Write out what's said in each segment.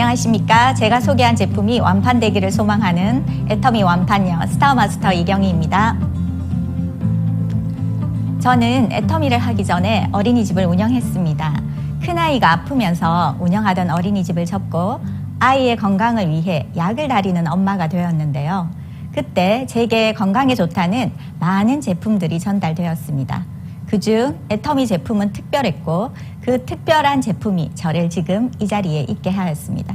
안녕하십니까. 제가 소개한 제품이 완판되기를 소망하는 애터미 완판녀 스타마스터 이경희입니다. 저는 애터미를 하기 전에 어린이집을 운영했습니다. 큰아이가 아프면서 운영하던 어린이집을 접고 아이의 건강을 위해 약을 다리는 엄마가 되었는데요. 그때 제게 건강에 좋다는 많은 제품들이 전달되었습니다. 그중 애터미 제품은 특별했고 그 특별한 제품이 저를 지금 이 자리에 있게 하였습니다.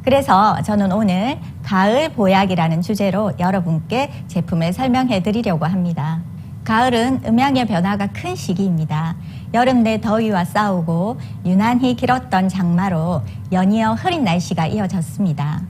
그래서 저는 오늘 가을 보약이라는 주제로 여러분께 제품을 설명해 드리려고 합니다. 가을은 음양의 변화가 큰 시기입니다. 여름 내 더위와 싸우고 유난히 길었던 장마로 연이어 흐린 날씨가 이어졌습니다.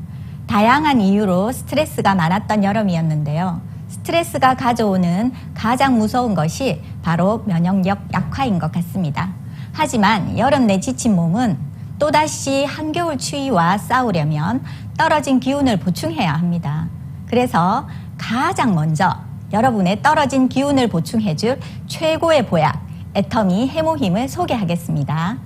다양한 이유로 스트레스가 많았던 여름이었는데요. 스트레스가 가져오는 가장 무서운 것이 바로 면역력 약화인 것 같습니다. 하지만 여름 내 지친 몸은 또다시 한겨울 추위와 싸우려면 떨어진 기운을 보충해야 합니다. 그래서 가장 먼저 여러분의 떨어진 기운을 보충해줄 최고의 보약, 애터미 해모힘을 소개하겠습니다.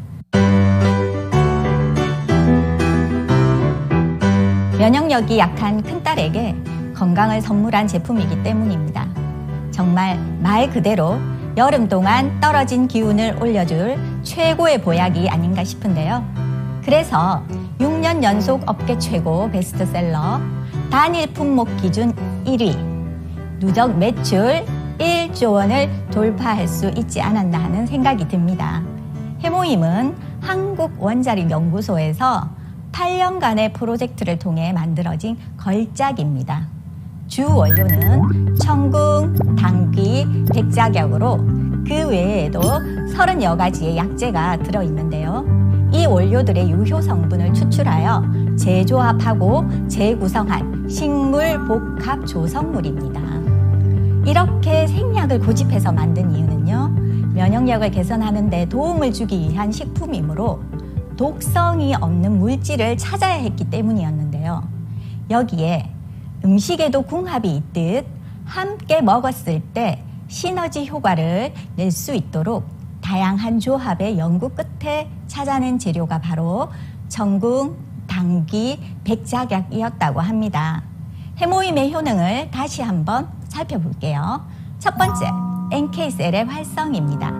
면역력이 약한 큰딸에게 건강을 선물한 제품이기 때문입니다. 정말 말 그대로 여름 동안 떨어진 기운을 올려줄 최고의 보약이 아닌가 싶은데요. 그래서 6년 연속 업계 최고 베스트셀러, 단일 품목 기준 1위, 누적 매출 1조 원을 돌파할 수 있지 않았나 하는 생각이 듭니다. 해모힘은 한국원자력연구소에서 8년간의 프로젝트를 통해 만들어진 걸작입니다. 주 원료는 청궁, 당귀, 백작약으로 그 외에도 30여 가지의 약재가 들어있는데요. 이 원료들의 유효 성분을 추출하여 재조합하고 재구성한 식물 복합 조성물입니다. 이렇게 생약을 고집해서 만든 이유는요, 면역력을 개선하는 데 도움을 주기 위한 식품이므로 독성이 없는 물질을 찾아야 했기 때문이었는데요. 여기에 음식에도 궁합이 있듯 함께 먹었을 때 시너지 효과를 낼 수 있도록 다양한 조합의 연구 끝에 찾아낸 재료가 바로 청궁, 당귀, 백작약이었다고 합니다. 해모힘의 효능을 다시 한번 살펴볼게요. 첫 번째, NK셀의 활성입니다.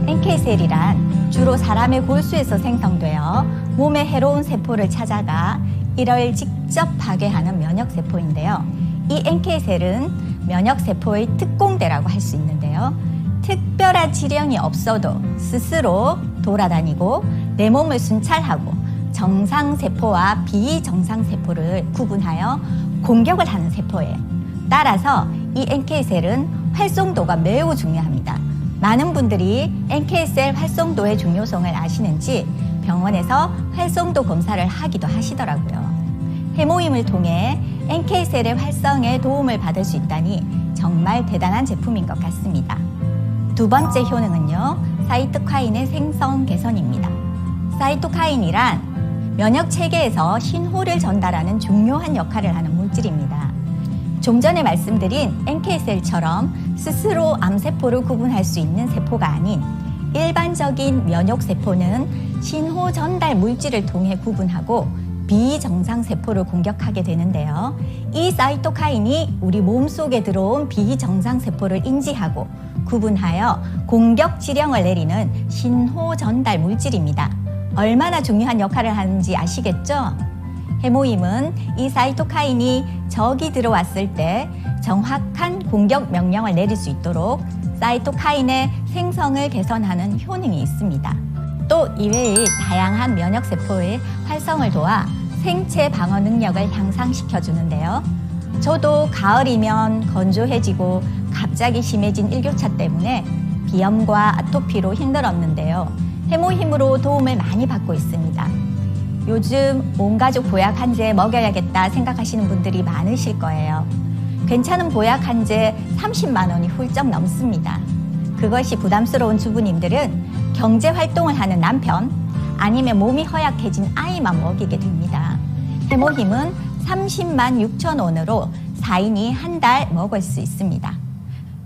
NK셀이란 주로 사람의 골수에서 생성되어 몸에 해로운 세포를 찾아가 이를 직접 파괴하는 면역세포인데요. 이 NK셀은 면역세포의 특공대라고 할 수 있는데요. 특별한 지령이 없어도 스스로 돌아다니고 내 몸을 순찰하고 정상세포와 비정상세포를 구분하여 공격을 하는 세포예요. 따라서 이 NK셀은 활성도가 매우 중요합니다. 많은 분들이 NK셀 활성도의 중요성을 아시는지 병원에서 활성도 검사를 하기도 하시더라고요. 해모힘을 통해 NK셀의 활성에 도움을 받을 수 있다니 정말 대단한 제품인 것 같습니다. 두 번째 효능은요, 사이토카인의 생성 개선입니다. 사이토카인이란 면역 체계에서 신호를 전달하는 중요한 역할을 하는 물질입니다. 좀 전에 말씀드린 NK셀처럼 스스로 암세포를 구분할 수 있는 세포가 아닌 일반적인 면역세포는 신호 전달 물질을 통해 구분하고 비정상세포를 공격하게 되는데요. 이 사이토카인이 우리 몸속에 들어온 비정상세포를 인지하고 구분하여 공격 지령을 내리는 신호 전달 물질입니다. 얼마나 중요한 역할을 하는지 아시겠죠? 해모힘은 이 사이토카인이 적이 들어왔을 때 정확한 공격 명령을 내릴 수 있도록 사이토카인의 생성을 개선하는 효능이 있습니다. 또 이외의 다양한 면역세포의 활성을 도와 생체 방어 능력을 향상시켜 주는데요. 저도 가을이면 건조해지고 갑자기 심해진 일교차 때문에 비염과 아토피로 힘들었는데요. 해모힘으로 도움을 많이 받고 있습니다. 요즘 온가족 보약 한 제 먹여야겠다 생각하시는 분들이 많으실 거예요. 괜찮은 보약 한 제 30만 원이 훌쩍 넘습니다. 그것이 부담스러운 주부님들은 경제 활동을 하는 남편 아니면 몸이 허약해진 아이만 먹이게 됩니다. 해모힘은 30만 6천 원으로 4인이 한 달 먹을 수 있습니다.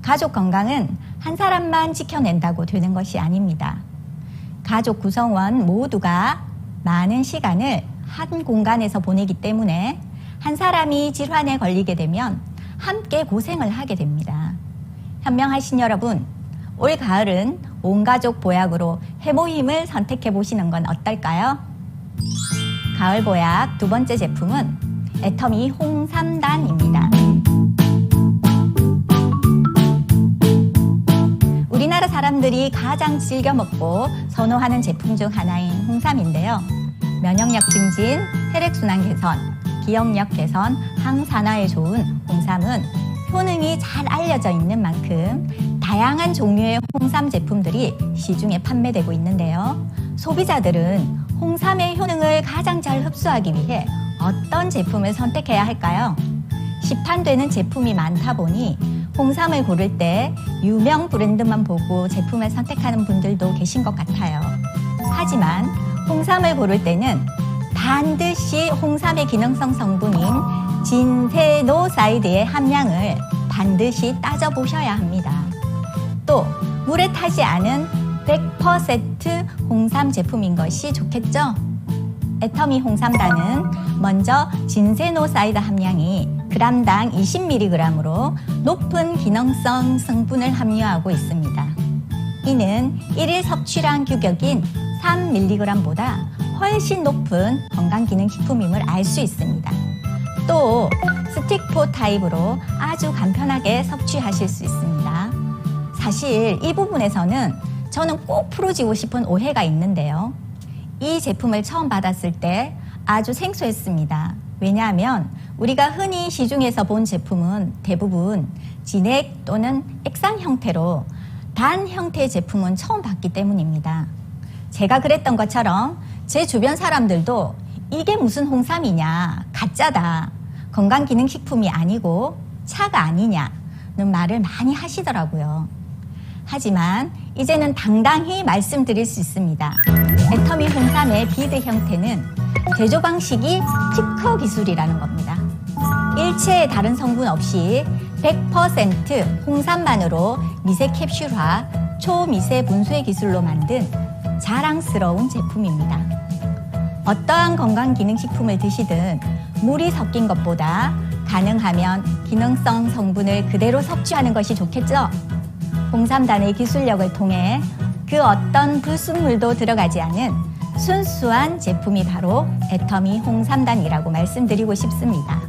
가족 건강은 한 사람만 지켜낸다고 되는 것이 아닙니다. 가족 구성원 모두가 많은 시간을 한 공간에서 보내기 때문에 한 사람이 질환에 걸리게 되면 함께 고생을 하게 됩니다. 현명하신 여러분, 올 가을은 온 가족 보약으로 해모힘을 선택해 보시는 건 어떨까요? 가을 보약 두 번째 제품은 애터미 홍삼단입니다. 우리나라 사람들이 가장 즐겨 먹고 선호하는 제품 중 하나인 홍삼인데요. 면역력 증진, 혈액순환 개선, 기억력 개선, 항산화에 좋은 홍삼은 효능이 잘 알려져 있는 만큼 다양한 종류의 홍삼 제품들이 시중에 판매되고 있는데요. 소비자들은 홍삼의 효능을 가장 잘 흡수하기 위해 어떤 제품을 선택해야 할까요? 시판되는 제품이 많다 보니 홍삼을 고를 때 유명 브랜드만 보고 제품을 선택하는 분들도 계신 것 같아요. 하지만 홍삼을 고를 때는 반드시 홍삼의 기능성 성분인 진세노사이드의 함량을 반드시 따져보셔야 합니다. 또 물에 타지 않은 100% 홍삼 제품인 것이 좋겠죠? 애터미 홍삼단은 먼저 진세노사이드 함량이 g당 20mg으로 높은 기능성 성분을 함유하고 있습니다. 이는 1일 섭취량 규격인 3mg보다 훨씬 높은 건강기능식품임을 알 수 있습니다. 또 스틱포 타입으로 아주 간편하게 섭취하실 수 있습니다. 사실 이 부분에서는 저는 꼭 풀어지고 싶은 오해가 있는데요. 이 제품을 처음 받았을 때 아주 생소했습니다. 왜냐하면 우리가 흔히 시중에서 본 제품은 대부분 진액 또는 액상 형태로 단 형태의 제품은 처음 봤기 때문입니다. 제가 그랬던 것처럼 제 주변 사람들도 이게 무슨 홍삼이냐, 가짜다, 건강기능식품이 아니고 차가 아니냐는 말을 많이 하시더라고요. 하지만 이제는 당당히 말씀드릴 수 있습니다. 애터미 홍삼의 비드 형태는 제조 방식이 특허 기술이라는 겁니다. 일체의 다른 성분 없이 100% 홍삼만으로 미세 캡슐화, 초미세 분쇄 기술로 만든 자랑스러운 제품입니다. 어떠한 건강기능식품을 드시든 물이 섞인 것보다 가능하면 기능성 성분을 그대로 섭취하는 것이 좋겠죠? 홍삼단의 기술력을 통해 그 어떤 불순물도 들어가지 않은 순수한 제품이 바로 애터미 홍삼단이라고 말씀드리고 싶습니다.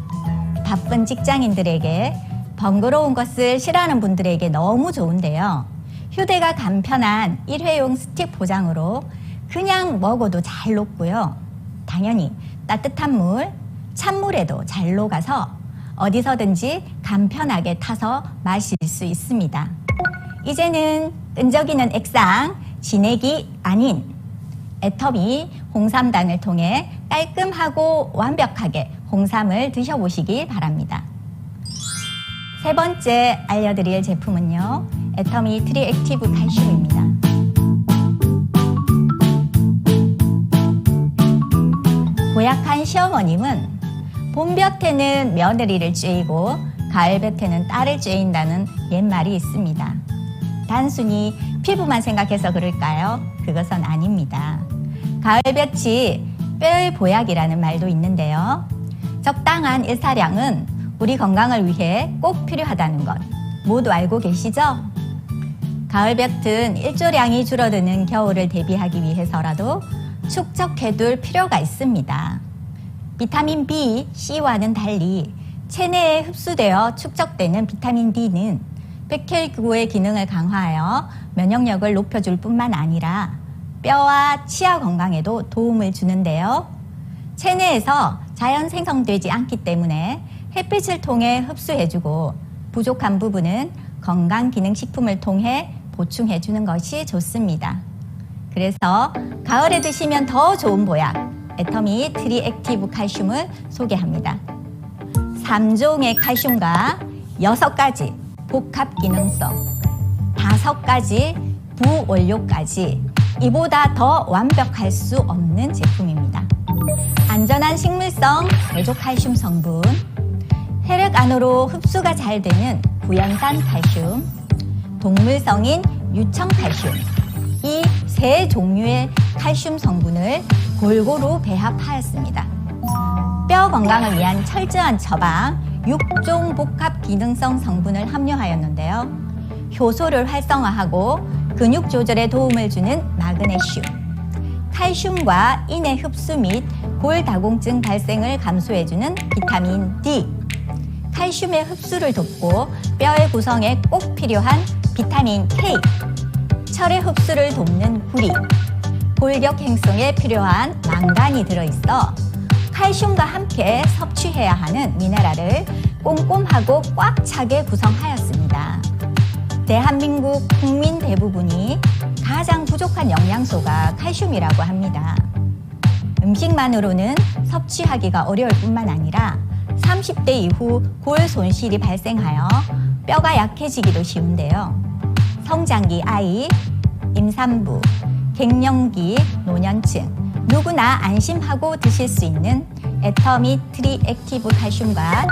바쁜 직장인들에게 번거로운 것을 싫어하는 분들에게 너무 좋은데요. 휴대가 간편한 일회용 스틱 포장으로 그냥 먹어도 잘 녹고요. 당연히 따뜻한 물, 찬물에도 잘 녹아서 어디서든지 간편하게 타서 마실 수 있습니다. 이제는 끈적이는 액상, 진액이 아닌 애터미 홍삼단을 통해 깔끔하고 완벽하게 홍삼을 드셔보시기 바랍니다. 세 번째 알려드릴 제품은요, 애터미 트리액티브 칼슘입니다. 고약한 시어머님은 봄볕에는 며느리를 쬐이고 가을볕에는 딸을 쬐인다는 옛말이 있습니다. 단순히 피부만 생각해서 그럴까요? 그것은 아닙니다. 가을볕이 뼈의 보약이라는 말도 있는데요. 적당한 일사량은 우리 건강을 위해 꼭 필요하다는 것 모두 알고 계시죠? 가을볕은 일조량이 줄어드는 겨울을 대비하기 위해서라도 축적해둘 필요가 있습니다. 비타민 B, C와는 달리 체내에 흡수되어 축적되는 비타민 D는 백혈구의 기능을 강화하여 면역력을 높여줄 뿐만 아니라 뼈와 치아 건강에도 도움을 주는데요. 체내에서 자연 생성되지 않기 때문에 햇빛을 통해 흡수해주고 부족한 부분은 건강기능식품을 통해 보충해주는 것이 좋습니다. 그래서 가을에 드시면 더 좋은 보약, 애터미 트리액티브 칼슘을 소개합니다. 3종의 칼슘과 6가지 복합 기능성, 5가지 부원료까지 이보다 더 완벽할 수 없는 제품입니다. 안전한 식물성 대조 칼슘 성분, 혈액 안으로 흡수가 잘 되는 구연산 칼슘, 동물성인 유청 칼슘, 이 세 종류의 칼슘 성분을 골고루 배합하였습니다. 뼈 건강을 위한 철저한 처방 6종 복합 기능성 성분을 함유하였는데요. 효소를 활성화하고 근육 조절에 도움을 주는 마그네슘, 칼슘과 인의 흡수 및 골다공증 발생을 감소해주는 비타민 D, 칼슘의 흡수를 돕고 뼈의 구성에 꼭 필요한 비타민 K, 철의 흡수를 돕는 구리, 골격 행성에 필요한 망간이 들어있어 칼슘과 함께 섭취해야 하는 미네랄을 꼼꼼하고 꽉 차게 구성하였습니다. 대한민국 국민 대부분이 가장 부족한 영양소가 칼슘이라고 합니다. 음식만으로는 섭취하기가 어려울 뿐만 아니라 30대 이후 골 손실이 발생하여 뼈가 약해지기도 쉬운데요. 성장기 아이, 임산부, 갱년기, 노년층 누구나 안심하고 드실 수 있는 애터미 트리 액티브 칼슘과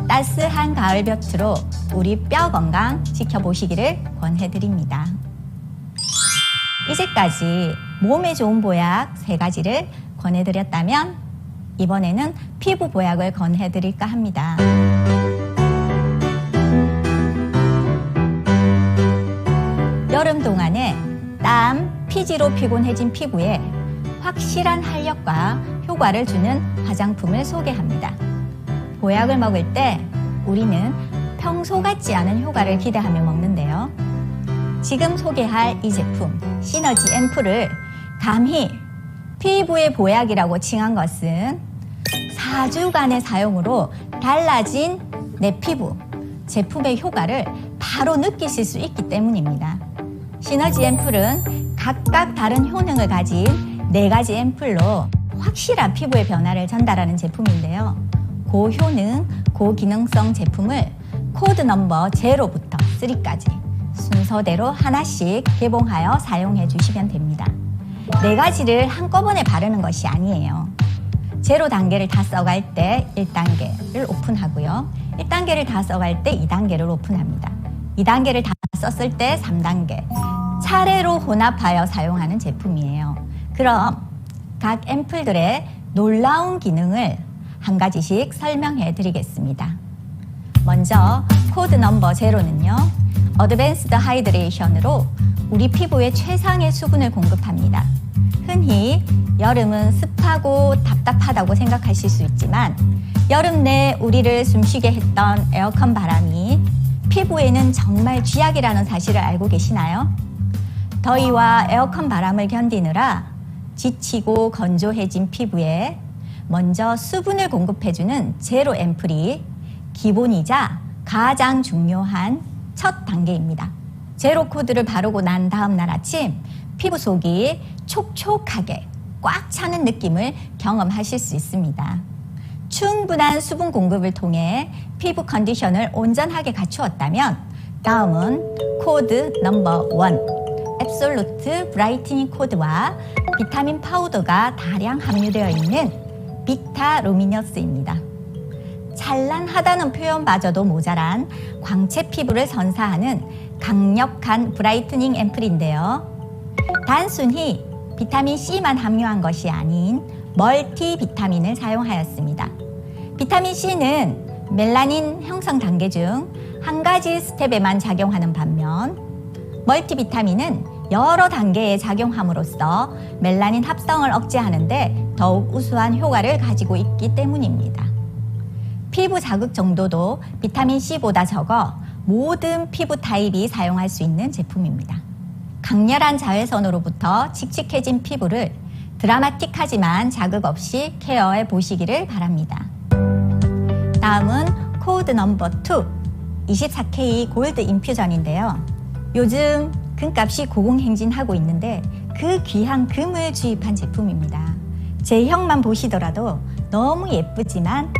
따스한 가을 볕으로 우리 뼈 건강 지켜보시기를 권해드립니다. 이제까지 몸에 좋은 보약 3가지를 권해드렸다면 이번에는 피부 보약을 권해드릴까 합니다. 여름 동안에 땀, 피지로 피곤해진 피부에 확실한 활력과 효과를 주는 화장품을 소개합니다. 보약을 먹을 때 우리는 평소 같지 않은 효과를 기대하며 먹는데요. 지금 소개할 이 제품 시너지 앰플을 감히 피부의 보약이라고 칭한 것은 4주간의 사용으로 달라진 내 피부, 제품의 효과를 바로 느끼실 수 있기 때문입니다. 시너지 앰플은 각각 다른 효능을 가진 4가지 앰플로 확실한 피부의 변화를 전달하는 제품인데요. 고효능, 고기능성 제품을 코드 넘버 0부터 3까지 순서대로 하나씩 개봉하여 사용해 주시면 됩니다. 4가지를 한꺼번에 바르는 것이 아니에요. 0 단계를 다 써갈 때 1단계를 오픈하고요. 1단계를 다 써갈 때 2단계를 오픈합니다. 2단계를 다 썼을 때 3단계. 차례로 혼합하여 사용하는 제품이에요. 그럼 각 앰플들의 놀라운 기능을 한 가지씩 설명해 드리겠습니다. 먼저 코드 넘버 0는요. 어드밴스드 하이드레이션으로 우리 피부에 최상의 수분을 공급합니다. 흔히 여름은 습하고 답답하다고 생각하실 수 있지만 여름 내 우리를 숨쉬게 했던 에어컨 바람이 피부에는 정말 쥐약이라는 사실을 알고 계시나요? 더위와 에어컨 바람을 견디느라 지치고 건조해진 피부에 먼저 수분을 공급해주는 제로 앰플이 기본이자 가장 중요한 첫 단계입니다. 제로 코드를 바르고 난 다음 날 아침 피부 속이 촉촉하게 꽉 차는 느낌을 경험하실 수 있습니다. 충분한 수분 공급을 통해 피부 컨디션을 온전하게 갖추었다면 다음은 코드 넘버 1 앱솔루트 브라이트닝 코드와 비타민 파우더가 다량 함유되어 있는 비타루미너스입니다. 찬란하다는 표현마저도 모자란 광채 피부를 선사하는 강력한 브라이트닝 앰플인데요. 단순히 비타민 C만 함유한 것이 아닌 멀티 비타민을 사용하였습니다. 비타민 C는 멜라닌 형성 단계 중 한 가지 스텝에만 작용하는 반면 멀티비타민은 여러 단계에 작용함으로써 멜라닌 합성을 억제하는데 더욱 우수한 효과를 가지고 있기 때문입니다. 피부 자극 정도도 비타민 C보다 적어 모든 피부 타입이 사용할 수 있는 제품입니다. 강렬한 자외선으로부터 칙칙해진 피부를 드라마틱하지만 자극 없이 케어해 보시기를 바랍니다. 다음은 코드 넘버 2 24K 골드 인퓨전인데요. 요즘 금값이 고공행진하고 있는데 그 귀한 금을 주입한 제품입니다. 제형만 보시더라도 너무 예쁘지만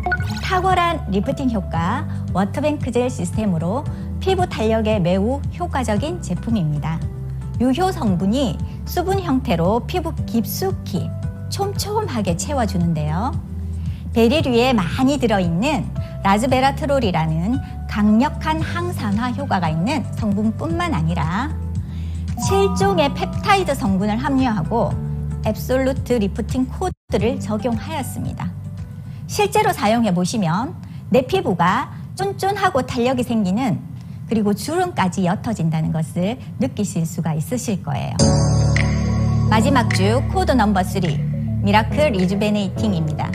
탁월한 리프팅 효과 워터뱅크 젤 시스템으로 피부 탄력에 매우 효과적인 제품입니다. 유효 성분이 수분 형태로 피부 깊숙이 촘촘하게 채워주는데요. 베리류에 많이 들어있는 라즈베라트롤이라는 강력한 항산화 효과가 있는 성분뿐만 아니라 7종의 펩타이드 성분을 함유하고 앱솔루트 리프팅 코드를 적용하였습니다. 실제로 사용해 보시면 내 피부가 쫀쫀하고 탄력이 생기는, 그리고 주름까지 옅어진다는 것을 느끼실 수가 있으실 거예요. 마지막 주 코드 넘버 3, 미라클 리주베네이팅입니다.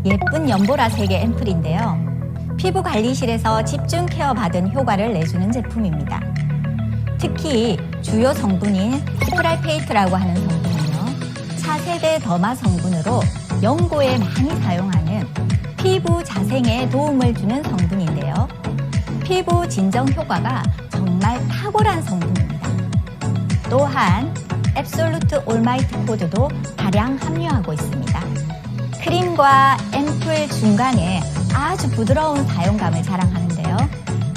예쁜 연보라색의 앰플인데요. 피부 관리실에서 집중 케어 받은 효과를 내주는 제품입니다. 특히 주요 성분인 스프라이페이트라고 하는 성분은요, 차세대 더마 성분으로 연고에 많이 사용하는 피부 자생에 도움을 주는 성분인데요. 피부 진정 효과가 정말 탁월한 성분입니다. 또한 앱솔루트 올마이트 코드도 다량 함유하고 있습니다. 크림과 앰플 중간에 아주 부드러운 사용감을 자랑하는데요.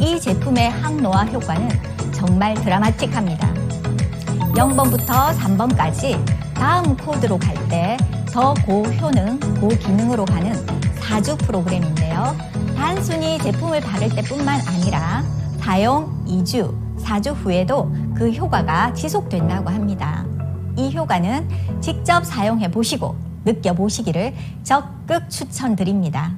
이 제품의 항노화 효과는 정말 드라마틱합니다. 0번부터 3번까지 다음 코드로 갈 때 더 고효능, 고기능으로 가는 4주 프로그램인데요. 단순히 제품을 바를 때뿐만 아니라 사용 2주, 4주 후에도 그 효과가 지속된다고 합니다. 이 효과는 직접 사용해 보시고 느껴보시기를 적극 추천드립니다.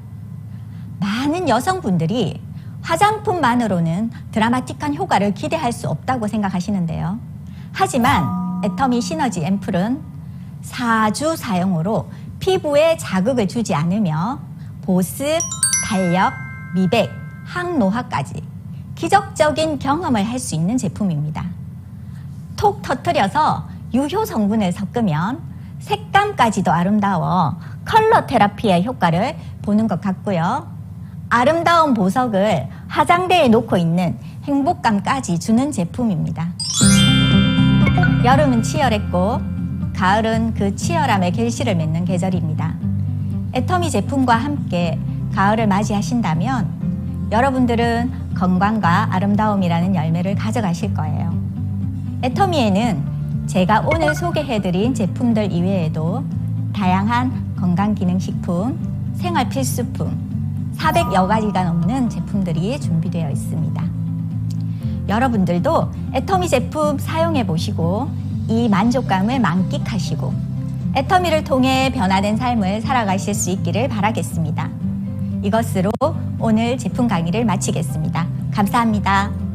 많은 여성분들이 화장품만으로는 드라마틱한 효과를 기대할 수 없다고 생각하시는데요. 하지만 애터미 시너지 앰플은 4주 사용으로 피부에 자극을 주지 않으며 보습, 탄력, 미백, 항노화까지 기적적인 경험을 할 수 있는 제품입니다. 톡 터뜨려서 유효 성분을 섞으면 색감까지도 아름다워 컬러 테라피의 효과를 보는 것 같고요. 아름다운 보석을 화장대에 놓고 있는 행복감까지 주는 제품입니다. 여름은 치열했고 가을은 그 치열함의 결실을 맺는 계절입니다. 애터미 제품과 함께 가을을 맞이하신다면 여러분들은 건강과 아름다움이라는 열매를 가져가실 거예요. 애터미에는 제가 오늘 소개해드린 제품들 이외에도 다양한 건강기능식품, 생활필수품, 400여 가지가 넘는 제품들이 준비되어 있습니다. 여러분들도 애터미 제품 사용해 보시고 이 만족감을 만끽하시고 애터미를 통해 변화된 삶을 살아가실 수 있기를 바라겠습니다. 이것으로 오늘 제품 강의를 마치겠습니다. 감사합니다.